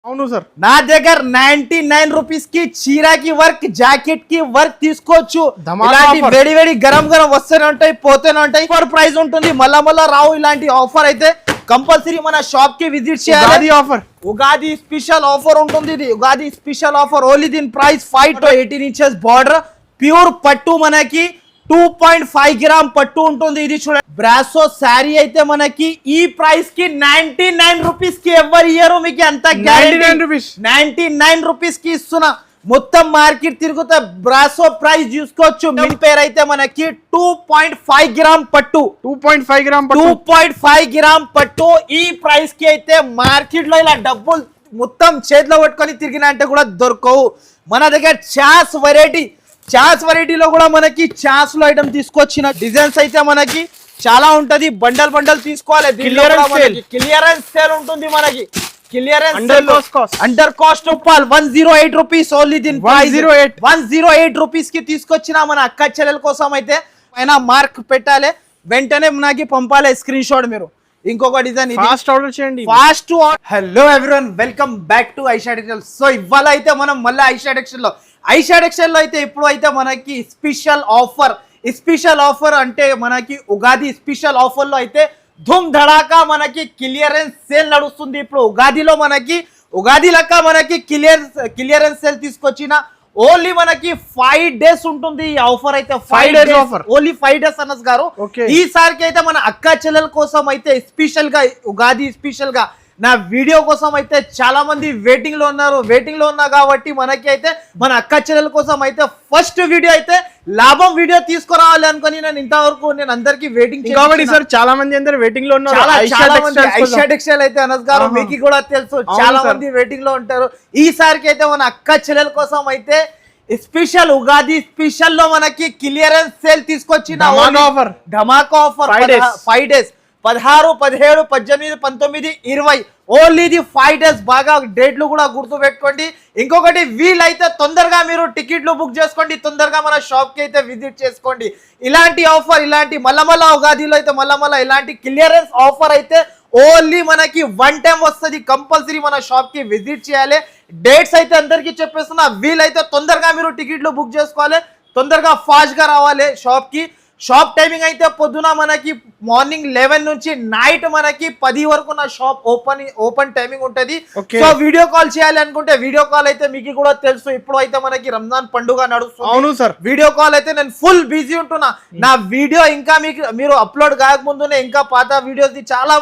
అవును సార్. నా దగ్గర 99 రూపీస్ కి చీరకి వర్క్, జాకెట్ కి వర్క్ తీసుకోవచ్చు. ఇలాంటి వేడి వేడి గరం గరం వస్తూనే ఉంటాయి, పోతూనే ఉంటాయి. ఫర్ ప్రైస్ ఉంటుంది, మళ్ళా రావు. ఇలాంటి ఆఫర్ అయితే కంపల్సరీ మన షాప్ కి విజిట్ చేయాలి. ఆఫర్ ఉగాది స్పెషల్ ఆఫర్ ఉంటుంది. ఇది ఉగాది స్పెషల్ ఆఫర్. ఓన్లీ దీని price 5 to 18 inches border, pure పట్టు, మనకి 2.5 గ్రామ్ పట్టు ఉంటుంది. ఇది చూడండి, బ్రాసో శారీ అయితే మనకి ఈ ప్రైస్ కి 99 రూపీస్ కి ఎవరి ఇయర్ మీకు అంత 99 రూపీస్ కి ఇస్తున్నా. మొత్తం మార్కెట్ తిరుగుతా బ్రాసో ప్రైస్ చూసుకోవచ్చు. మీ పేరు అయితే మనకి 2.5 గ్రామ్ పట్టు, 2.5 గ్రామ్ పట్టు ఈ ప్రైస్ కి అయితే మార్కెట్ లో ఇలా డబ్బులు మొత్తం చేతిలో పట్టుకొని తిరిగిన అంటే కూడా దొరకవు. మన దగ్గర చాస్ వెరైటీలో కూడా మనకి చాస్ లో ఐటమ్ తీసుకొచ్చిన డిజైన్స్ అయితే మనకి చాలా ఉంటది. బండల్ తీసుకోవాలి. క్లియరెన్స్ సేల్ ఉంటుంది మనకి. Under cost Uppal 108 rupees only. దీని 108 రూపీస్ కి తీసుకొచ్చిన మన అక్క చెల్లెల కోసం అయితే పైన మార్క్ పెట్టాలి, వెంటనే మనకి పంపాలి స్క్రీన్ షాట్. మీరు ఇంకొక డిజైన్ ఫాస్ట్ ఆర్డర్ చేయండి, fast. Hello everyone, welcome back to Aisha textile. So ఇవాళ అయితే మనం మళ్ళీ ఐషా టెక్స్టైల్ లో అయితే ఇప్పుడు అయితే మనకి స్పెషల్ ఆఫర్ అంటే మనకి ఉగాది స్పెషల్ ఆఫర్ లో అయితే ధూమ్ ధడాకా మనకి క్లియరెన్స్ సేల్ నడుస్తుంది. ఇప్పుడు ఉగాదిలో మనకి ఉగాది లెక్క మనకి క్లియరెన్స్ సేల్ తీసుకొచ్చిన ఓన్లీ మనకి 5 days ఉంటుంది ఈ ఆఫర్ అయితే. 5 days offer, only 5 days Anas గారు. ఈసారికి అయితే మన అక్క చెల్లెల కోసం అయితే స్పెషల్ గా ఉగాది స్పెషల్ గా నా వీడియో కోసం అయితే చాలా మంది వెయిటింగ్ లో ఉన్నా కాబట్టి మనకి అయితే మన అక్క చెల్లెల కోసం అయితే ఫస్ట్ వీడియో అయితే లాభం వీడియో తీసుకురావాలి అనుకుని నేను అందరికి వెయిటింగ్ కాబట్టి సార్ చాలా మంది అందరూ వెయిటింగ్ లో ఉన్నారు. ఐషా టెక్స్టైల్ అయితే అనస్ గారు మీకు కూడా తెలుసు, చాలా మంది వెయిటింగ్ లో ఉంటారు. ఈసారికి అయితే మన అక్క చెల్లెల కోసం అయితే స్పెషల్ ఉగాది స్పెషల్ లో మనకి క్లియరెన్స్ సేల్ తీసుకొచ్చిన ధమాకా ఆఫర్ 5 days 16, 17, 18, 19, 20 ఓన్లీ ఇది 5 days. బాగా డేట్లు కూడా గుర్తు పెట్టుకోండి. ఇంకొకటి వీలైతే తొందరగా మీరు టికెట్లు బుక్ చేసుకోండి, తొందరగా మన షాప్ కి అయితే విజిట్ చేసుకోండి. ఇలాంటి ఆఫర్, ఇలాంటి మళ్ళా ఉగాదిలో అయితే మళ్ళా ఇలాంటి క్లియరెన్స్ ఆఫర్ అయితే ఓన్లీ మనకి 1 time వస్తుంది. కంపల్సరీ మన షాప్ కి విజిట్ చేయాలి. డేట్స్ అయితే అందరికీ చెప్పేస్తున్నా. వీలైతే తొందరగా మీరు టికెట్లు బుక్ చేసుకోవాలి, తొందరగా ఫాస్ట్ గా రావాలి షాప్ కి. షాప్ టైమింగ్ అయితే పొద్దున మనకి మార్నింగ్ 11 నుంచి నైట్ మనకి 10 వరకు నా షాప్ ఓపెన్ టైమింగ్ ఉంటది. సో వీడియో కాల్ చేయాలి అనుకుంటే వీడియో కాల్ అయితే మీకు కూడా తెలుసు, ఇప్పుడు అయితే మనకి రంజాన్ పండుగ నడుస్తుంది. అవును సార్, వీడియో కాల్ అయితే నేను ఫుల్ బిజీ ఉంటున్నా. నా వీడియో ఇంకా మీరు అప్లోడ్ కాక ముందునే ఇంకా పాత వీడియోస్ చాలా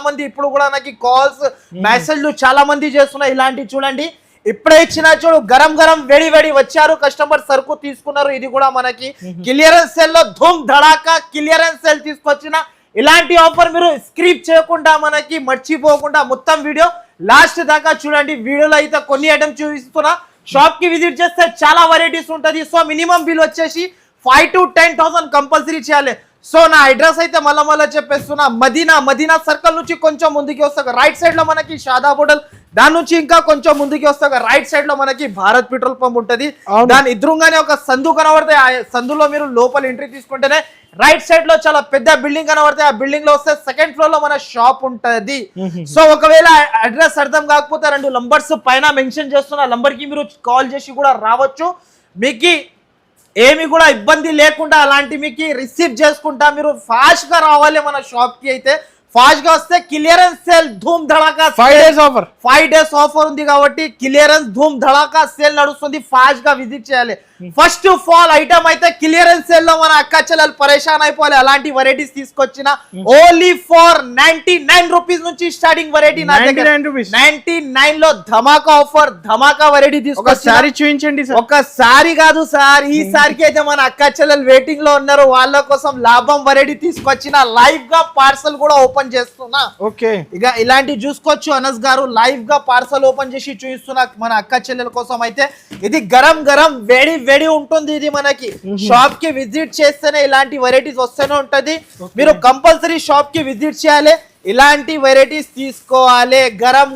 మంది ఇప్పుడు కూడా నాకు కాల్స్ మెసేజ్లు చాలా మంది చేస్తున్నారు. ఇలాంటివి చూడండి, ఇప్పుడే ఇచ్చిన చూడు గరం వేడి వచ్చారు కస్టమర్, సరుకు తీసుకున్నారు. ఇది కూడా మనకి క్లియరెన్స్ సేల్ లో ధూమ్ ధడాకా క్లియరెన్స్ సేల్ తీసుకొచ్చిన ఇలాంటి ఆఫర్. మీరు స్క్రిప్ట్ చేయకుండా మనకి మర్చిపోకుండా మొత్తం వీడియో లాస్ట్ దాకా చూడండి. వీడియోలో అయితే కొన్ని ఐటమ్స్ చూపిస్తున్నా. షాప్ కి విజిట్ చేస్తే చాలా వెరైటీస్ ఉంటది. సో మినిమం బిల్ వచ్చేసి 5 to 10,000 కంపల్సరీ చేయాలి. సో నా అడ్రస్ అయితే మళ్ళా చెప్పేస్తున్నా. మదీనా సర్కిల్ నుంచి కొంచెం ముందుకి వస్తాక రైట్ సైడ్ లో మనకి షాదా హోటల్, దాని నుంచి ఇంకా కొంచెం ముందుకి వస్తాక రైట్ సైడ్ లో మనకి భారత్ పెట్రోల్ పంప్ ఉంటది. దాని ఎదురుగానే ఒక సందు కనబడితే ఆ సందులో మీరు లోపల ఎంట్రీ తీసుకుంటేనే రైట్ సైడ్ లో చాలా పెద్ద బిల్డింగ్ కనబడితే ఆ బిల్డింగ్ లో వస్తే సెకండ్ ఫ్లోర్ లో మన షాప్ ఉంటది. సో ఒకవేళ అడ్రస్ అర్థం కాకపోతే 2 నంబర్స్ పైన మెన్షన్ చేస్తున్న నంబర్ కి మీరు కాల్ చేసి కూడా రావచ్చు. మీకు ఏమి కూడా ఇబ్బంది లేకుండా అలాంటి మీకు రిసీవ్ చేసుకుంటా మీరు ఫాస్ట్ గా రావాలి మన షాప్ కి. అయితే ఫాస్ట్ గా వస్తే క్లియరెన్స్ సేల్ ధూమ్ ధడాకా 5 days ఆఫర్ ఉంది కాబట్టి క్లియరెన్స్ ధూమ్ ధడాకా సేల్ నడుస్తుంది. ఫాస్ట్ గా విజిట్ చేయాలి. ఫస్ట్ ఆఫ్ ఆల్ ఐటమ్ అయితే క్లియరెన్స్ సేల్ లో మన అక్క చెల్లెలు పరేషాన్ అయిపోవాలి. అలాంటి వెరైటీస్ తీసుకొచ్చిన ఓన్లీ ఫర్ 99 రూపీస్ నుంచి స్టార్టింగ్ వెరైటీ. 99 లో ధమాకా ఆఫర్, ధమాకా వెరైటీ తీసుకొచ్చి చూపించండి. ఒక సారీ కాదు సార్, ఈ సారికి అయితే మన అక్క చెల్లెలు వెయిటింగ్ లో ఉన్నారు. వాళ్ళ కోసం లాభం వెరైటీ తీసుకొచ్చిన లైవ్ గా పార్సల్ కూడా ఓపెన్ చేస్తున్నా. ఇక ఇలాంటి చూసుకోవచ్చు అనస్ గారు, లైవ్ గా పార్సల్ ఓపెన్ చేసి చూపిస్తున్నా మన అక్క చెల్లెల కోసం. అయితే ఇది గరం వేడి ఉంటుంది. ఇది మనకి షాప్ కి విజిట్ చేస్తేనే ఇలాంటి వెరైటీస్ వస్తూనే ఉంటది. మీరు కంపల్సరీ షాప్ కి విజిట్ చేయాలి, ఇలాంటి వెరైటీస్ తీసుకోవాలి. గరం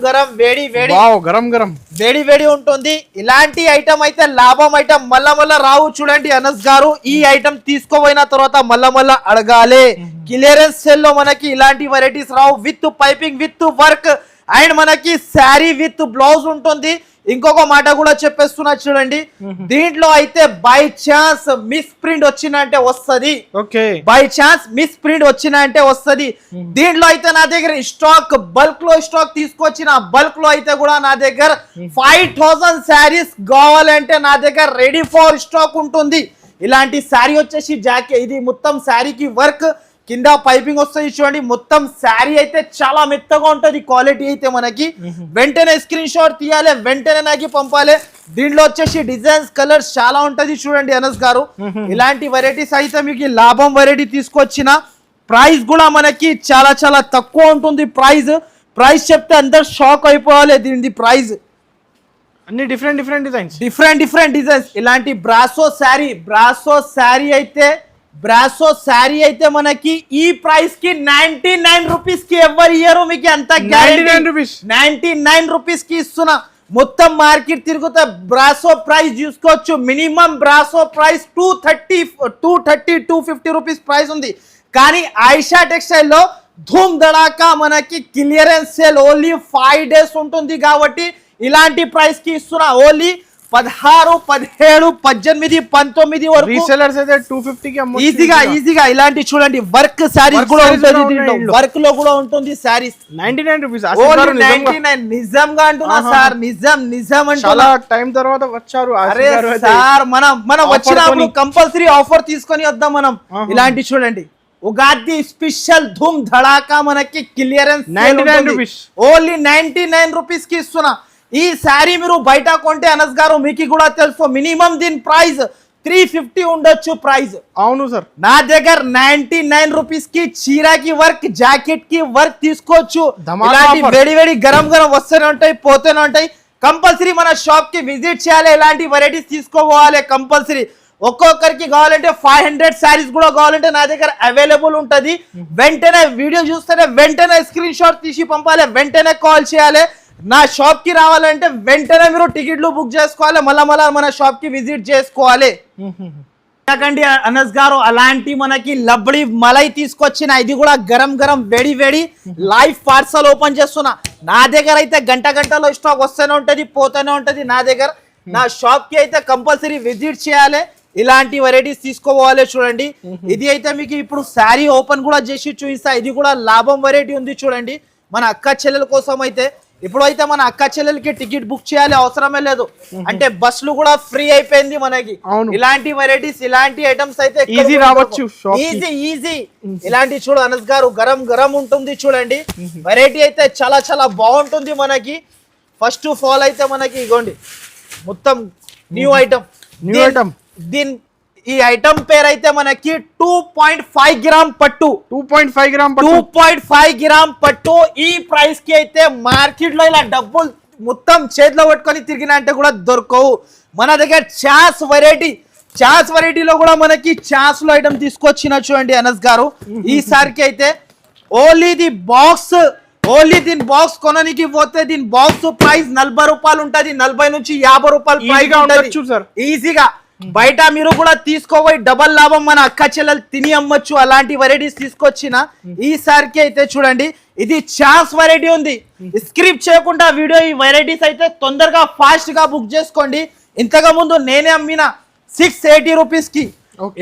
వేడి ఉంటుంది. ఇలాంటి ఐటమ్ అయితే లాభం ఐటమ్ మళ్ళా రావు. చూడండి అనస్ గారు, ఈ ఐటమ్ తీసుకోపోయిన తర్వాత మళ్ళా అడగాలి. క్లియరెన్స్ సేల్ లో మనకి ఇలాంటి varieties Rao. With piping, with work, and మనకి శారీ విత్ బ్లౌజ్ ఉంటుంది. ఇంకొక మాట కూడా చెప్పేస్తున్నా చూడండి, దీంట్లో అయితే బై ఛాన్స్ మిస్ ప్రింట్ వచ్చిందంటే వస్తుంది. Okay, by chance miss print వచ్చిందంటే వస్తుంది. దీంట్లో అయితే నా దగ్గర స్టాక్ బల్క్ లో స్టాక్ తీసుకొచ్చిన, బల్క్ లో అయితే కూడా నా దగ్గర 5000 శారీస్ కావాలంటే నా దగ్గర రెడీ ఫర్ స్టాక్ ఉంటుంది. ఇలాంటి శారీ వచ్చేసి జాకెట్, ఇది మొత్తం శారీకి వర్క్, కింద పైపింగ్ వస్తుంది చూడండి. మొత్తం శారీ అయితే చాలా మెత్తగా ఉంటుంది, క్వాలిటీ అయితే మనకి. వెంటనే స్క్రీన్ షాట్ తీయాలి, వెంటనే నాకు పంపాలి. దీంట్లో వచ్చేసి డిజైన్స్ కలర్స్ చాలా ఉంటది చూడండి అనస్ గారు. ఇలాంటి వెరైటీస్ అయితే మీకు లాభం వెరైటీ తీసుకొచ్చిన. ప్రైస్ కూడా మనకి చాలా చాలా తక్కువ ఉంటుంది. ప్రైస్ చెప్తే అందరు షాక్ అయిపోవాలి. దీని ప్రైస్ అన్ని డిఫరెంట్ డిజైన్స్. ఇలాంటి బ్రాసో శారీ అయితే మనకి ఈ ప్రైస్ కి 99 రూపీస్ కి ఎవరు ఇయ్యరు మీకు, అంత 99 రూపీస్ కి ఇస్తున్నా. మొత్తం మార్కెట్ తిరుగుతా బ్రాసో ప్రైస్ చూసుకోవచ్చు. Minimum brasso price 250 rupees price ఉంది. కానీ ఆయిషా టెక్స్టైల్ లో ధూమ్ ధడాకా మనకి క్లియరెన్స్ సేల్ ఓన్లీ 5 days ఉంటుంది కాబట్టి ఇలాంటి ప్రైస్ కి ఇస్తున్నా. ఓన్లీ 16, 17, 18, 19 వరకు రీసెలర్స్ అయితే 250 కి అమ్మొచ్చు ఈజీగా. ఇలాంటి చూడండి వర్క్ శారీస్ కూడా ఉంటుంది, దీంట్లో వర్క్ లో కూడా ఉంటుంది శారీస్. 99 రూపీస్. 99 నిజంగా అంటున్నా సార్, నిజం అంటున్నా. చాలా టైం తర్వాత వచ్చారు. అరే సార్, మనం వచ్చినప్పుడు కంపల్సరీ ఆఫర్ తీసుకొని వద్దాం మనం. ఇలాంటి చూడండి, ఉగాది స్పెషల్ ధూమ్ ధడాకా మనకి క్లియరెన్స్ 99 రూపీస్, ఓన్లీ 99 రూపీస్ కి ఇస్తున్నా. ఈ శారీ మీరు బయట కొంటే అనస్ గారు మీకు కూడా తెలుసు, మినిమం దీని ప్రైస్ 350 ఉండొచ్చు ప్రైస్. అవును సార్, నా దగ్గర 99 రూపీస్ కి చీరాకి వర్క్, జాకెట్ కి వర్క్ తీసుకోవచ్చు. వేడి గరం వస్తూనే ఉంటాయి, పోతూనే ఉంటాయి. కంపల్సరీ మన షాప్ కి విజిట్ చేయాలి, ఇలాంటి వెరైటీస్ తీసుకోవాలి కంపల్సరీ. ఒక్కొక్కరికి కావాలంటే 500 శారీస్ కూడా కావాలంటే నా దగ్గర అవైలబుల్ ఉంటుంది. వెంటనే వీడియో చూస్తేనే వెంటనే స్క్రీన్ షాట్ తీసి పంపాలి, వెంటనే కాల్ చేయాలి. నా షాప్ కి రావాలంటే వెంటనే మీరు టికెట్లు బుక్ చేసుకోవాలి, మళ్ళా మన షాప్ కి విజిట్ చేసుకోవాలి. అనస్ గారు అలాంటి మనకి లబ్డి మలై తీసుకొచ్చిన, ఇది కూడా గరం వేడి లైవ్ పార్సల్ ఓపెన్ చేస్తున్నా. నా దగ్గర అయితే గంటలో స్టాక్ వస్తూనే ఉంటది, పోతూనే ఉంటది. నా షాప్ కి అయితే కంపల్సరీ విజిట్ చేయాలి, ఇలాంటి వెరైటీస్ తీసుకోవాలి. చూడండి, ఇది అయితే మీకు ఇప్పుడు శారీ ఓపెన్ కూడా చేసి చూపిస్తా. ఇది కూడా లాభం వెరైటీ ఉంది చూడండి. మన అక్క చెల్లెల కోసం అయితే ఇప్పుడైతే మన అక్క చెల్లెలకి టికెట్ బుక్ చేయాలి అవసరమే లేదు, అంటే బస్సులు కూడా ఫ్రీ అయిపోయింది మనకి. ఇలాంటి వెరైటీస్, ఇలాంటి ఐటమ్స్ అయితే ఈజీ రావచ్చు, ఈజీ. ఇలాంటి చూడు అనస్ గారు, గరం ఉంటుంది చూడండి. వెరైటీ అయితే చాలా బాగుంటుంది మనకి. ఫస్ట్ ఆఫ్ ఆల్ అయితే మనకి ఇగోండి మొత్తం న్యూ ఐటమ్. ఈ ఐటమ్ పేరు అయితే మనకి 2.5 గ్రామ్ పట్టు. 2.5 గ్రామ్ పట్టు. ఈ ప్రైస్ కి అయితే మార్కెట్ లో ఇలా డబ్బులు మొత్తం చేతిలో పట్టుకొని తిరిగిన అంటే కూడా దొరకవు. మన దగ్గర చాస్ వెరైటీలో కూడా మనకి చాస్ లో ఐటమ్ తీసుకొచ్చిన చూడండి అనస్ గారు. ఈసారికి అయితే ఓన్లీ దీని బాక్స్ కొనడానికి పోతే దీని బాక్స్ ప్రైస్ 40 రూపాయలు ఉంటుంది, 40 నుంచి 50 రూపాయలు ప్రైస్ ఈజీగా. బయట మీరు కూడా తీసుకోపోయి డబల్ లాభం మన అక్క చెల్లెలు తిని అమ్మొచ్చు. అలాంటి వెరైటీస్ తీసుకొచ్చిన ఈసారికి అయితే చూడండి, ఇది ఛాన్స్ వెరైటీ ఉంది. స్క్రిప్ట్ చేయకుండా వీడియో, ఈ వెరైటీస్ అయితే తొందరగా ఫాస్ట్ గా బుక్ చేసుకోండి. ఇంతగా ముందు నేనే అమ్మిన 680 రూపీస్ కి.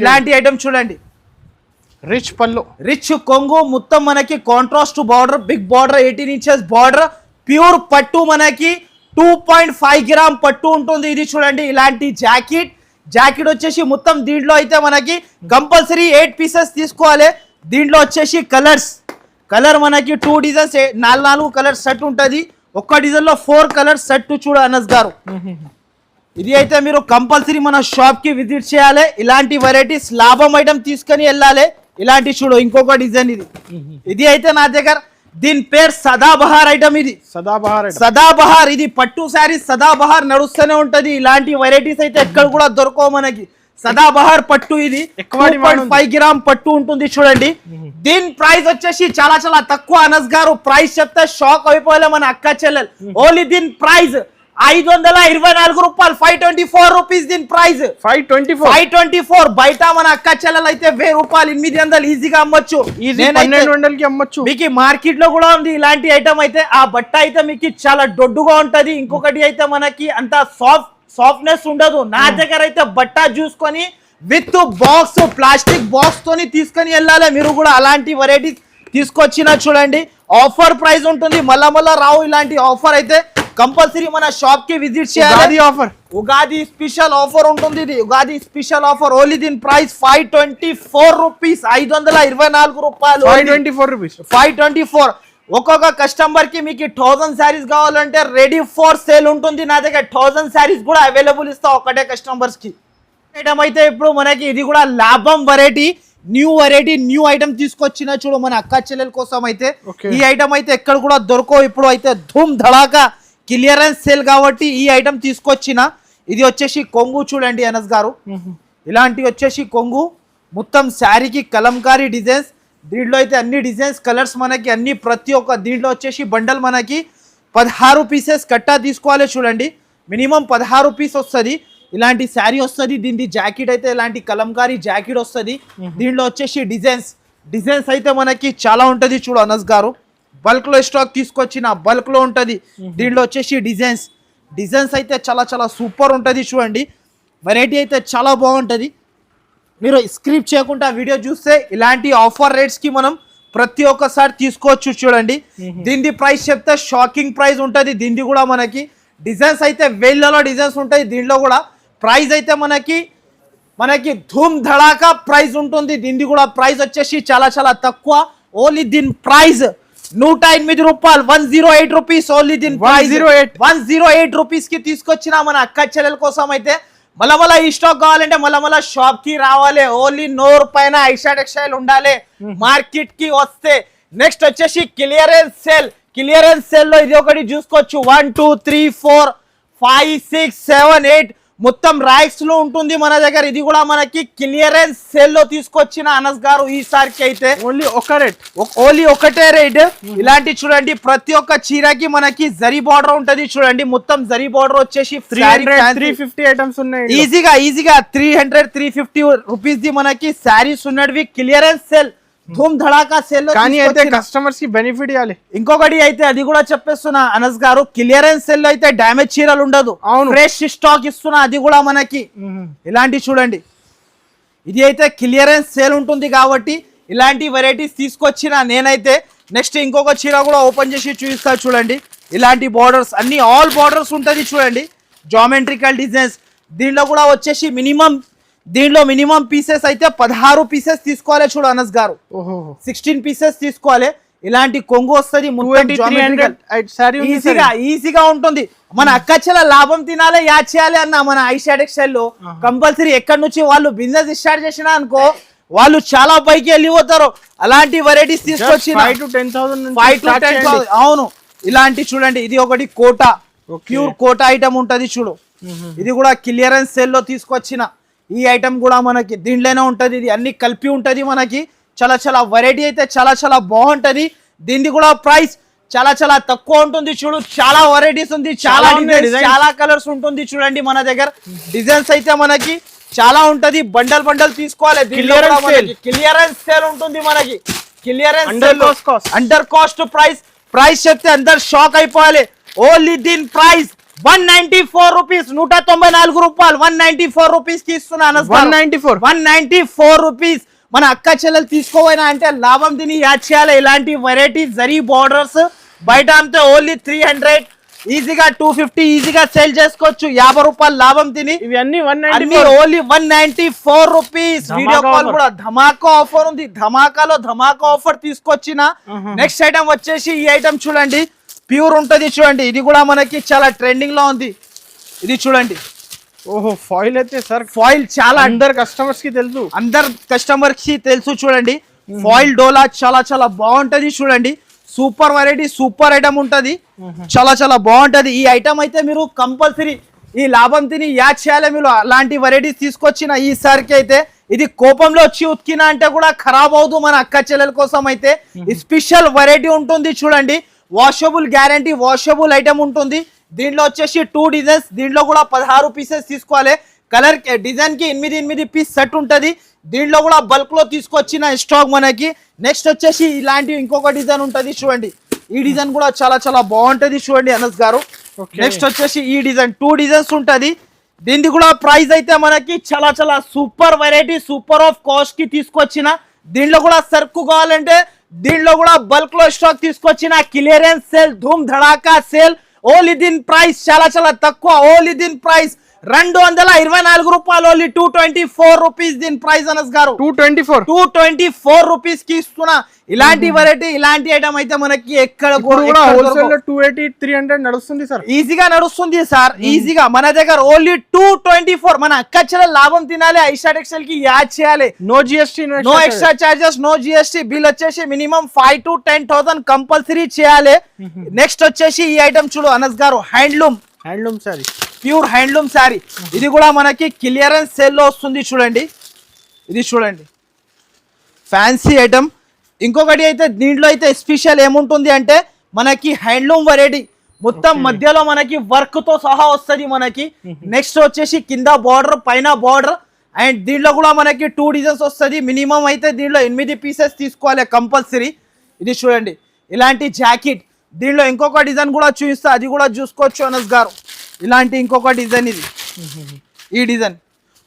ఇలాంటి ఐటమ్ చూడండి, రిచ్ కొంగు, మొత్తం మనకి contrast border, big border, 18 inches border, pure పట్టు మనకి 2.5 గ్రామ్ పట్టు ఉంటుంది. ఇది చూడండి, ఇలాంటి జాకెట్ వచ్చేసి మొత్తం దీంట్లో అయితే మనకి కంపల్సరీ 8 పీసెస్ తీసుకోవాలి. దీంట్లో వచ్చేసి కలర్ మనకి 2 డిజైన్స్, 4 కలర్ సెట్ ఉంటుంది. ఒక్క డిజైన్ లో 4 కలర్ సెట్ చూడ అనస్ గారు. ఇది అయితే మీరు కంపల్సరీ మన షాప్ కి విజిట్ చేయాలి. ఇలాంటి వెరైటీస్ లాభం ఐటమ్ తీసుకొని వెళ్ళాలి. ఇలాంటి చూడు ఇంకొక డిజైన్, ఇది అయితే నా దగ్గర దీని పేరు సదాబహార్ ఐటమ్. ఇది సదాబహార్, ఇది పట్టు శారీ సదాబహార్ నడుస్తూనే ఉంటది. ఇలాంటి వెరైటీస్ అయితే ఎక్కడ కూడా దొరకవు మనకి. సదాబహార్ పట్టు, ఇది 2.5 గ్రామ్ పట్టు ఉంటుంది చూడండి. దీని ప్రైస్ వచ్చేసి చాలా తక్కువ అనస్ గారు. ప్రైస్ చెప్తే షాక్ అయిపోలే మన అక్క చెల్లెలు. ఓన్లీ దీని ప్రైస్ 524 రూపాయలు, 524 రూపీస్ దీని ప్రైస్. 524. 524 బయట మన అక్క చెల్లెలు అయితే 1000 రూపాయలు 800 ఈజీగా అమ్మొచ్చు. ఈజీ 1200 కి అమ్మొచ్చు. మీకు మార్కెట్ లో కూడా ఉంది ఇలాంటి ఐటమ్ అయితే. ఆ బట్ట అయితే మీకు చాలా దొడ్డుగా ఉంటది. ఇంకొకటి అయితే మనకి అంత సాఫ్ట్నెస్ ఉండదు. నా దగ్గర అయితే బట్ట చూసుకొని విత్ బాక్స్, ప్లాస్టిక్ బాక్స్ తోని తీసుకొని వెళ్ళాలి. మీరు కూడా అలాంటి వెరైటీ తీసుకొచ్చినా చూడండి. ఆఫర్ ప్రైస్ ఉంటుంది, మళ్ళా రావు ఇలాంటి ఆఫర్ అయితే. కంపల్సరీ మన షాప్ కి విజిట్ చేయాలి. ఆఫర్ ఉగాది స్పెషల్ ఆఫర్ ఉంటుంది. ఇది ఉగాది స్పెషల్ ఆఫర్. ఓన్లీ దీని ప్రైస్ 524 రూపీస్, 524 రూపాయలు. 524 రూపీస్. 524. ఒక్కొక్క కస్టమర్ కి మీకు 1000 శారీస్ కావాలంటే రెడీ ఫర్ సేల్ ఉంటుంది. నా దగ్గర 1000 శారీస్ కూడా అవైలబుల్ ఇస్తా ఒకటే కస్టమర్స్ కి. ఐటమ్ అయితే ఇప్పుడు మనకి ఇది కూడా లాభం వెరైటీ, న్యూ ఐటమ్ తీసుకొచ్చిన చూడు మన అక్క చెల్లెల కోసం అయితే. ఈ ఐటమ్ అయితే ఎక్కడ కూడా దొరకవు. ఇప్పుడు అయితే ధూమ్ ధడాకా క్లియరెన్స్ సేల్ కాబట్టి ఈ ఐటమ్ తీసుకొచ్చిన. ఇది వచ్చేసి కొంగు చూడండి అనస్ గారు. ఇలాంటి వచ్చేసి కొంగు మొత్తం శారీకి కలంకారీ డిజైన్స్. దీంట్లో అయితే అన్ని డిజైన్స్, కలర్స్ మనకి అన్ని ప్రతి ఒక్క దీంట్లో వచ్చేసి బండల్ మనకి 16 పీసెస్ కట్టా తీసుకోవాలి చూడండి. మినిమం 16 పీస్ వస్తుంది. ఇలాంటి శారీ వస్తుంది. దీని జాకెట్ అయితే ఇలాంటి కలంకారీ జాకెట్ వస్తుంది. దీంట్లో వచ్చేసి డిజైన్స్ అయితే మనకి చాలా ఉంటుంది చూడు అనస్ గారు. బల్క్ లో స్టాక్ తీసుకొచ్చిన బల్క్ లో ఉంటుంది. దీంట్లో వచ్చేసి డిజైన్స్ అయితే చాలా సూపర్ ఉంటుంది చూడండి. వెరైటీ అయితే చాలా బాగుంటుంది. మీరు స్క్రిప్ట్ చేయకుండా వీడియో చూస్తే ఇలాంటి ఆఫర్ రేట్స్ కి మనం ప్రతి ఒక్కసారి తీసుకోవచ్చు చూడండి. దీని ప్రైస్ చెప్తే షాకింగ్ ప్రైస్ ఉంటుంది. దీన్ని కూడా మనకి డిజైన్స్ అయితే వేళ్ళలో డిజైన్స్ ఉంటాయి. దీంట్లో కూడా ప్రైస్ అయితే మనకి ధూమ్ ధడాకా ప్రైస్ ఉంటుంది. దీన్ని కూడా ప్రైస్ వచ్చేసి చాలా తక్కువ. ఓన్లీ దీని ప్రైస్ 108 రూపాయలు, 108 రూపీస్. ఓన్లీ దీని ప్రైస్ 108 రూపీస్ కి తీసుకొచ్చిన మన అక్క చెల్లెల కోసం అయితే. మళ్ళా ఈ స్టాక్ కావాలంటే మళ్ళా షాప్ కి రావాలి. ఓన్లీ 100 పైన ఐషా టెక్స్టైల్ ఉండాలి మార్కెట్ కి వస్తే. నెక్స్ట్ వచ్చేసి క్లియరెన్స్ సేల్ లో ఇది ఒకటి చూసుకోవచ్చు. 1 2 3 4 5 6 7 8 మొత్తం రైక్స్ లో ఉంటుంది మన దగ్గర. ఇది కూడా మనకి క్లియరెన్స్ సేల్ లో తీసుకొచ్చిన అనస్ గారు ఈసారికి అయితే. ఓన్లీ ఒకటే రేట్. ఇలాంటి చూడండి ప్రతి ఒక్క చీరకి మనకి జరీ బార్డర్ ఉంటది చూడండి. మొత్తం జరీ బార్డర్ వచ్చేసి 350 ఐటమ్స్ ఉన్నాయి. ఈజీగా 300-350 రూపీస్ ది మనకి శారీస్ ఉన్నవి. క్లియరెన్స్ సేల్ ధూమ్ ధడాకా సేల్. కానీ అయితే కస్టమర్స్ కి బెనిఫిట్ ఇవ్వాలి. ఇంకొకటి అయితే అది కూడా చెప్పేస్తున్నా అనస్ గారు, క్లియరెన్స్ సేల్ లో అయితే డ్యామేజ్ చీరలు ఉండదు. ఫ్రెష్ స్టాక్ ఇస్తున్నా. అది కూడా మనకి ఇలాంటి చూడండి. ఇది అయితే క్లియరెన్స్ సేల్ ఉంటుంది కాబట్టి ఇలాంటి వెరైటీస్ తీసుకొచ్చిన నేనైతే. నెక్స్ట్ ఇంకొక చీర కూడా ఓపెన్ చేసి చూపిస్తా చూడండి. ఇలాంటి బార్డర్స్ అన్ని ఆల్ బార్డర్స్ ఉంటుంది చూడండి. Geometrical designs. దీంట్లో కూడా వచ్చేసి మినిమం పీసెస్ అయితే 16 పీసెస్ తీసుకోవాలి చూడు అనస్ గారు. 16 పీసెస్ తీసుకోవాలి. ఇలాంటి కొంగు వస్తుంది. ఈజీగా ఉంటుంది. మన అక్క చెల్ల లాభం తినాలి, యాడ్ చేయాలి అన్న మన ఐషా టెక్స్టైల్ లో కంపల్సరీ ఎక్కడి నుంచి వాళ్ళు బిజినెస్ స్టార్ట్ చేసినా అనుకో వాళ్ళు చాలా పైకి వెళ్ళిపోతారు. అలాంటి వెరైటీస్ తీసుకొచ్చి 5 to 10,000. అవును. ఇలాంటి చూడండి. ఇది ఒకటి కోటా, ప్యూర్ కోటా ఐటమ్ ఉంటది చూడు. ఇది కూడా క్లియరెన్స్ సేల్ లో తీసుకొచ్చిన ఈ ఐటమ్ కూడా మనకి దీంట్లోనే ఉంటది. ఇది అన్ని కలిపి ఉంటది మనకి. చాలా వెరైటీ అయితే చాలా బాగుంటది. దీనికి కూడా ప్రైస్ చాలా తక్కువ ఉంటుంది చూడు. చాలా వెరైటీస్ ఉంది, చాలా డిజైన్స్, చాలా కలర్స్ ఉంటుంది చూడండి. మన దగ్గర డిజైన్స్ అయితే మనకి చాలా ఉంటది. బండల్ తీసుకోవాలి. క్లియరెన్స్ సేల్ ఉంటుంది మనకి. అండర్ కాస్ట్ ప్రైస్ చెప్తే అందరు షాక్ అయిపోవాలి. ఓన్లీ దీని ప్రైస్ 194 రూపీస్, 194 రూపాయలు. 194 రూపీస్ కి ఇస్తున్నాను. 194 రూపీస్. మన అక్క చెల్లెలు తీసుకోవైనా అంటే లాభం తిని యాడ్ చేయాలి. ఇలాంటి వెరైటీ జరీ బార్డర్స్ బయట అంతే ఓన్లీ 300, ఈజీగా 250 ఈజీగా సేల్ చేసుకోవచ్చు. 50 రూపాయలు లాభం తిని. ఇవన్నీ ఓన్లీ 194 రూపీస్. వీడియో కాల్ కూడా ధమాకా ఆఫర్ ఉంది. ధమాకా ఆఫర్ తీసుకొచ్చిన. నెక్స్ట్ ఐటమ్ వచ్చేసి ఈ ఐటమ్ చూడండి. ప్యూర్ ఉంటది చూడండి. ఇది కూడా మనకి చాలా ట్రెండింగ్ లో ఉంది. ఇది చూడండి. ఫాయిల్ అయితే సార్, ఫాయిల్ చాలా అందరు కస్టమర్స్ కి తెలుసు చూడండి. ఫాయిల్ డోలా చాలా బాగుంటది చూడండి. సూపర్ వెరైటీ, సూపర్ ఐటమ్ ఉంటది. చాలా బాగుంటది. ఈ ఐటమ్ అయితే మీరు కంపల్సరీ ఈ లాభం తిని యాడ్ చేయాలి. మీరు అలాంటి వెరైటీస్ తీసుకొచ్చిన ఈసారికి అయితే. ఇది కోపంలో వచ్చి ఉతికిన అంటే కూడా ఖరాబ్ అవుతుంది. మన అక్క చెల్లెల కోసం అయితే స్పెషల్ వెరైటీ ఉంటుంది చూడండి. వాషబుల్ గ్యారంటీ, వాషబుల్ ఐటమ్ ఉంటుంది. దీంట్లో వచ్చేసి 2 డిజైన్స్, దీంట్లో కూడా 16 పీసెస్ తీసుకోవాలి. కలర్ డిజైన్ కి 8 పీస్ సెట్ ఉంటది. దీంట్లో కూడా బల్క్ లో తీసుకొచ్చిన స్టాక్ మనకి. నెక్స్ట్ వచ్చేసి ఇలాంటి ఇంకొక డిజైన్ ఉంటది చూడండి. ఈ డిజైన్ కూడా చాలా చాలా బాగుంటది చూడండి అనస్ గారు. నెక్స్ట్ వచ్చేసి ఈ డిజైన్ 2 డిజైన్స్ ఉంటది. దీనికి కూడా ప్రైస్ అయితే మనకి చాలా చాలా super variety, super of cost కి తీసుకొచ్చిన. దీంట్లో కూడా సరుకు కావాలంటే దీంట్లో కూడా బల్క్ లో స్టాక్ తీసుకొచ్చిన. క్లియరెన్స్ సేల్, ధూమ్ ధడాకా సేల్, ఓన్లీ దీని ప్రైస్ చాలా చాలా తక్కువ. ఓన్లీ దీని ప్రైస్ 224 రూపాయలు, ఓన్లీ 224 రూపీస్ దీని ప్రైస్ అనస్ గారు. 224 రూపీస్ కి ఇస్తున్నా. ఇలాంటి వెరైటీ, ఇలాంటి ఐటమ్ అయితే మనకి ఎక్కడ కూడా హోల్సేల్ 280 300 నడుస్తుంది సార్. ఈజీగా నడుస్తుంది సార్, ఈజీగా. మన దగ్గర ఓన్లీ 224. మన అక్కచ్చల లాభం తినాలి, ఐషా టెక్స్టైల్ కి యాడ్ చేయాలి. No GST, no extra charges, no GST. Bill వచ్చేసి మినిమం 5 to 10,000 కంపల్సరీ చేయాలి. నెక్స్ట్ వచ్చేసి ఈ ఐటమ్ చూడు అనస్ గారు, handloom sorry, pure handloom sari. ఇది కూడా మనకి క్లియరెన్స్ సేల్ లో వస్తుంది చూడండి. ఇది చూడండి ఫ్యాన్సీ ఐటమ్. ఇంకొకటి అయితే దీంట్లో అయితే స్పెషల్ ఏముంటుంది అంటే మనకి హ్యాండ్లూమ్ వెరైటీ మొత్తం మధ్యలో మనకి వర్క్ తో సహా వస్తుంది మనకి. నెక్స్ట్ వచ్చేసి కింద బార్డర్, పైన బార్డర్. అండ్ దీంట్లో కూడా మనకి 2 డిజైన్స్ వస్తుంది. మినిమం అయితే దీంట్లో 8 పీసెస్ తీసుకోవాలి కంపల్సరీ. ఇది చూడండి ఇలాంటి జాకెట్. దీంట్లో ఇంకొక డిజైన్ కూడా చూపిస్తా, అది కూడా చూసుకోవచ్చు అనస్ గారు. ఇలాంటి ఇంకొక డిజైన్, ఇది ఈ డిజైన్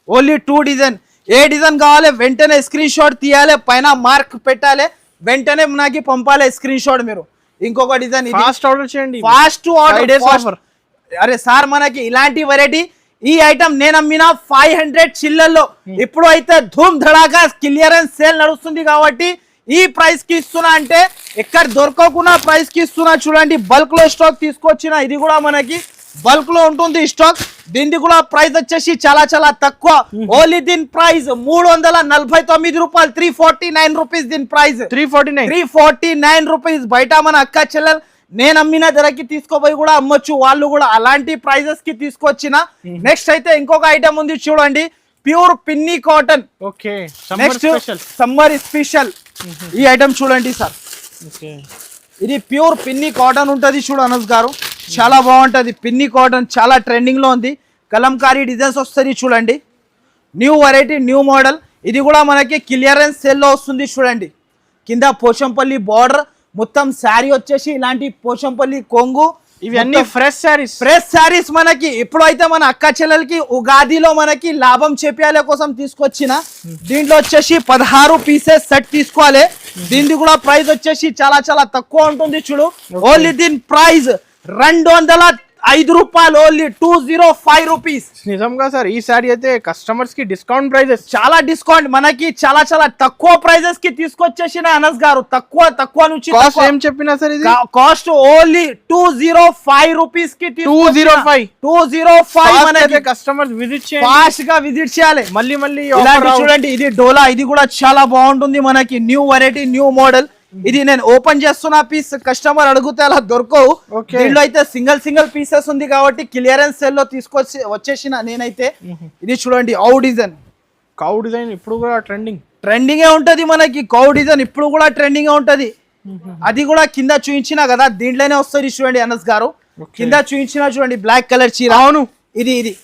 ఓన్లీ 2 డిజైన్. ఏ డిజైన్ కావాలి వెంటనే స్క్రీన్ షాట్ తీయాలి, పైన మార్క్ పెట్టాలి, వెంటనే నాకు పంపాలి స్క్రీన్ షాట్ మీరు. ఇంకొక డిజైన్, ఫాస్ట్ ఆర్డర్ చేయండి, ఫాస్ట్ ఆర్డర్. అరే సార్ మనకి ఇలాంటి వెరైటీ ఈ ఐటమ్ నేను అమ్మిన 500 చిల్లల్లో. ఇప్పుడు అయితే ధూమ్ ధడాకా క్లియరెన్స్ సేల్ నడుస్తుంది కాబట్టి ఈ ప్రైస్ కి ఇస్తున్నా. అంటే ఎక్కడ దొరకకుండా ప్రైస్ కి ఇస్తున్నా చూడండి. బల్క్ లో స్టాక్ తీసుకొచ్చిన. ఇది కూడా మనకి బల్క్ లో ఉంటుంది స్టాక్. దీనికి కూడా ప్రైస్ వచ్చేసి చాలా చాలా తక్కువ. ఓన్లీ దీని ప్రైస్ 349 రూపాయలు, 349 రూపీస్ దీని ప్రైస్. 349 రూపీస్. బయట మన అక్క చెల్లెలు నేను అమ్మిన ధరకి తీసుకోపోయి కూడా అమ్మొచ్చు వాళ్ళు కూడా. అలాంటి ప్రైజెస్ కి తీసుకొచ్చిన. నెక్స్ట్ అయితే ఇంకొక ఐటమ్ ఉంది చూడండి, ప్యూర్ పిన్ని cotton. Okay, next summer special. ఈ ఐటమ్ చూడండి సార్, ఇది ప్యూర్ పిన్ని కాటన్ ఉంటది చూడు అనస్ గారు. చాలా బాగుంటది పిన్ని కాటన్, చాలా ట్రెండింగ్ లో ఉంది. కలంకారీ డిజైన్స్ వస్తుంది చూడండి. New variety, new model. ఇది కూడా మనకి క్లియరెన్స్ సేల్ లో వస్తుంది చూడండి. కింద పోచంపల్లి బార్డర్, మొత్తం శారీ వచ్చేసి ఇలాంటి పోచంపల్లి కొంగు. ఇవన్నీ ఫ్రెష్ శారీస్ మనకి. ఇప్పుడైతే మన అక్క చెల్లెలకి ఉగాదిలో మనకి లాభం చేపియాలే కోసం తీసుకొచ్చిన. దీంట్లో వచ్చేసి 16 పీసెస్ సెట్ తీసుకోవాలి. దీనికి కూడా ప్రైస్ వచ్చేసి చాలా చాలా తక్కువ ఉంటుంది చూడు. ఓన్లీ దీని ప్రైస్ 205 రూపాయలు, ఓన్లీ 205 రూపీస్. నిజంగా సార్ ఈ సారీ అయితే కస్టమర్స్ కి డిస్కౌంట్ ప్రైజెస్, చాలా డిస్కౌంట్ మనకి, చాలా చాలా తక్కువ ప్రైజెస్ కి తీసుకొచ్చేసిన అనస్ గారు. తక్కువ నుంచి కాస్ట్ ఏం చెప్పినా సార్ ఇది కాస్ట్ ఓన్లీ 205 రూపీస్ కి. 205 మనకి కస్టమర్స్ విజిట్ చేయాలి, ఫాస్ట్ గా విజిట్ చేయాలి. మళ్ళీ చూడండి ఇది డోలా. ఇది కూడా చాలా బాగుంటుంది మనకి. New variety, new model. ఇది నేను ఓపెన్ చేస్తున్న పీస్, కస్టమర్ అడిగితే అలా దొరకవు. దీంట్లో అయితే సింగిల్ పీసెస్ ఉంది కాబట్టి క్లియరెన్స్ సేల్ లో తీసుకొచ్చి వచ్చేసిన నేనైతే. ఇది చూడండి కౌ డిజైన్ ఇప్పుడు కూడా ట్రెండింగ్ ఉంటది మనకి. కౌ డిజైన్ ఇప్పుడు కూడా ట్రెండింగ్ ఉంటది. అది కూడా కింద చూపించిన కదా, దీంట్లోనే వస్తుంది చూడండి అనస్ గారు. కింద చూపించిన చూడండి బ్లాక్ కలర్ చీర. అవును, ఇది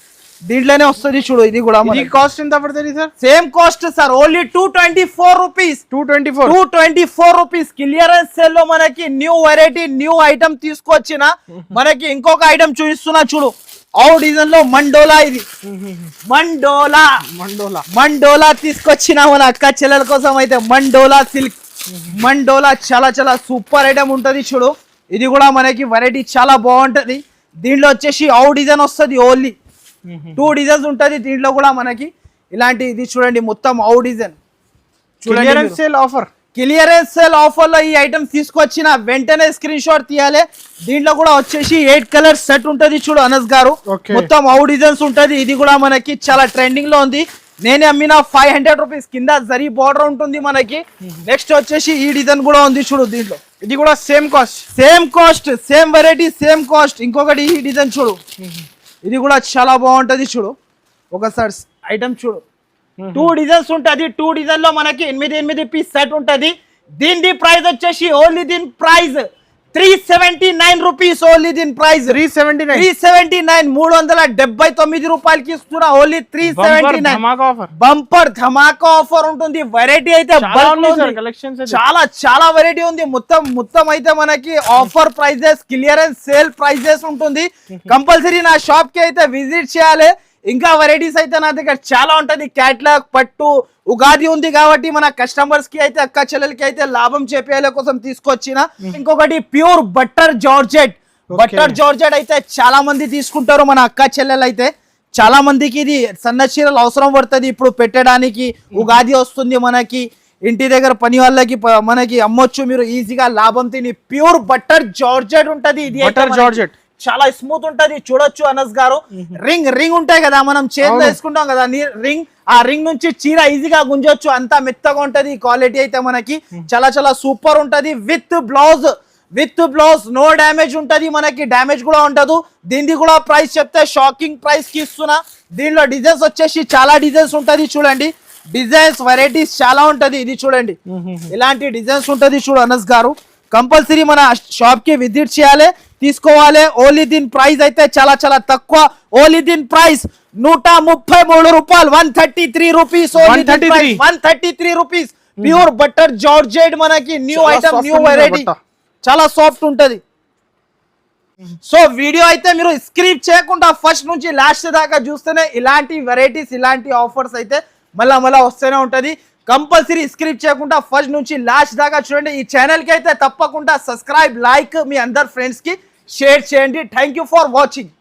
దీంట్లోనే వస్తుంది చూడు. ఇది కూడా కాస్ట్ ఎంత పడుతుంది sir? Same cost sir, only 224 rupees. 224 rupees. Clearance sale లో మనకి న్యూ వెరైటీ, న్యూ ఐటమ్ తీసుకొచ్చిన. మనకి ఇంకొక ఐటమ్ చూపిస్తున్నా చూడు. ఆ డిజైన్ లో మండోలా. ఇది మండోలా తీసుకొచ్చిన మన అక్క చెల్లెల కోసం అయితే. మండోలా సిల్క్, మండోలా చాలా చాలా సూపర్ ఐటమ్ ఉంటది చూడు. ఇది కూడా మనకి వెరైటీ చాలా బాగుంటది. దీంట్లో వచ్చేసి ఆ డిజైన్ వస్తుంది. ఓన్లీ 2 డిజైన్స్ ఉంటది దీంట్లో కూడా మనకి. ఇలాంటి ఇది చూడండి మొత్తం ఆ డిజైన్. క్లియరెన్స్ సేల్ ఆఫర్ లో ఈ ఐటమ్ తీసుకొచ్చిన. వెంటనే స్క్రీన్ షాట్ తీయాలి. దీంట్లో కూడా వచ్చేసి 8 కలర్ సెట్ ఉంటది చూడు అనస్ గారు. మొత్తం ఆ డిజైన్స్ ఉంటది. ఇది కూడా మనకి చాలా ట్రెండింగ్ లో ఉంది. నేనే అమ్మిన 500 రూపీస్. కింద జరీ బార్డర్ ఉంటుంది మనకి. నెక్స్ట్ వచ్చేసి ఈ డిజైన్ కూడా ఉంది చూడు. దీంట్లో ఇది కూడా same cost, same variety, same cost. ఇంకొకటి ఈ డిజైన్ చూడు. ఇది కూడా చాలా బాగుంటది చూడు. ఒకసారి ఐటమ్ చూడు. 2 డిజైన్స్ ఉంటది. 2 డిజైన్ లో మనకి 8 పీస్ సెట్ ఉంటది. దీని ప్రైస్ వచ్చేసి ఓన్లీ దీని ప్రైస్ 379 రూపీస్ ఓన్లీ దీని ప్రైస్ 379 379 రూపాయలకి ఇస్తున్నా ఓన్లీ 379 ఆఫర్ బంపర్ ధమాకా ఆఫర్ ఉంటుంది వెరైటీ అయితే కలెక్షన్స్ చాలా వెరైటీ ఉంది మొత్తం అయితే మనకి offer prizes clearance sale prizes ఉంటుంది కంపల్సరీ నా షాప్ కి అయితే విజిట్ చేయాలి ఇంకా వెరైటీస్ అయితే నా దగ్గర చాలా ఉంటది క్యాట్లాగ్ పట్టు ఉగాది ఉంది కాబట్టి మన కస్టమర్స్ కి అయితే అక్క చెల్లెలకి అయితే లాభం చేపేయాల కోసం తీసుకొచ్చిన ఇంకొకటి ప్యూర్ బట్టర్ జార్జెట్ అయితే చాలా మంది తీసుకుంటారు మన అక్క చెల్లెలు అయితే చాలా మందికి ఇది సన్న చీరలు అవసరం పడుతుంది ఇప్పుడు పెట్టడానికి ఉగాది వస్తుంది మనకి ఇంటి దగ్గర పని వాళ్ళకి మనకి అమ్మొచ్చు మీరు ఈజీగా లాభం తిని ప్యూర్ బట్టర్ జార్జెట్ ఉంటది ఇది బట్టర్ జార్జెట్ చాలా స్మూత్ ఉంటది చూడొచ్చు అనస్ గారు రింగ్ ఉంటాయి కదా మనం చేతిలో వేసుకుంటాం కదా రింగ్ ఆ రింగ్ నుంచి చీర ఈజీగా గుంజొచ్చు అంత మెత్తగా ఉంటది క్వాలిటీ అయితే మనకి చాలా సూపర్ ఉంటది విత్ బ్లౌజ్ నో డ్యామేజ్ ఉంటది మనకి డ్యామేజ్ కూడా ఉండదు దీనిది కూడా ప్రైస్ చెప్తే షాకింగ్ ప్రైస్ కి ఇస్తున్నా దీనిలో డిజైన్స్ వచ్చేసి చాలా డిజైన్స్ ఉంటది చూడండి డిజైన్స్ వెరైటీస్ చాలా ఉంటది ఇది చూడండి ఇలాంటి డిజైన్స్ ఉంటది చూడు అనస్ గారు కంపల్సరీ మన షాప్ కి విజిట్ చేయాలి తీసుకోవాలి ఓన్లీ దీని ప్రైస్ అయితే చాలా తక్కువ ఓన్లీ దీని ప్రైస్ 133 రూపాయలు 133 rupees 133 rupees pure butter georgette మనకి న్యూ ఐటమ్ న్యూ వెరైటీ చాలా సాఫ్ట్ ఉంటది సో వీడియో అయితే మీరు స్క్రిప్ చేయకుండా ఫస్ట్ నుంచి లాస్ట్ దాకా చూస్తేనే ఇలాంటి వెరైటీస్ ఇలాంటి ఆఫర్స్ అయితే మళ్ళా వస్తూనే ఉంటది కంపల్సరీ స్క్రిప్ చేయకుండా ఫస్ట్ నుంచి లాస్ట్ దాకా చూడండి ఈ ఛానల్ కి అయితే తప్పకుండా సబ్స్క్రైబ్ లైక్ మీ అందరు ఫ్రెండ్స్ కి షేర్ చేయండి థ్యాంక్ యూ ఫర్ వాచింగ్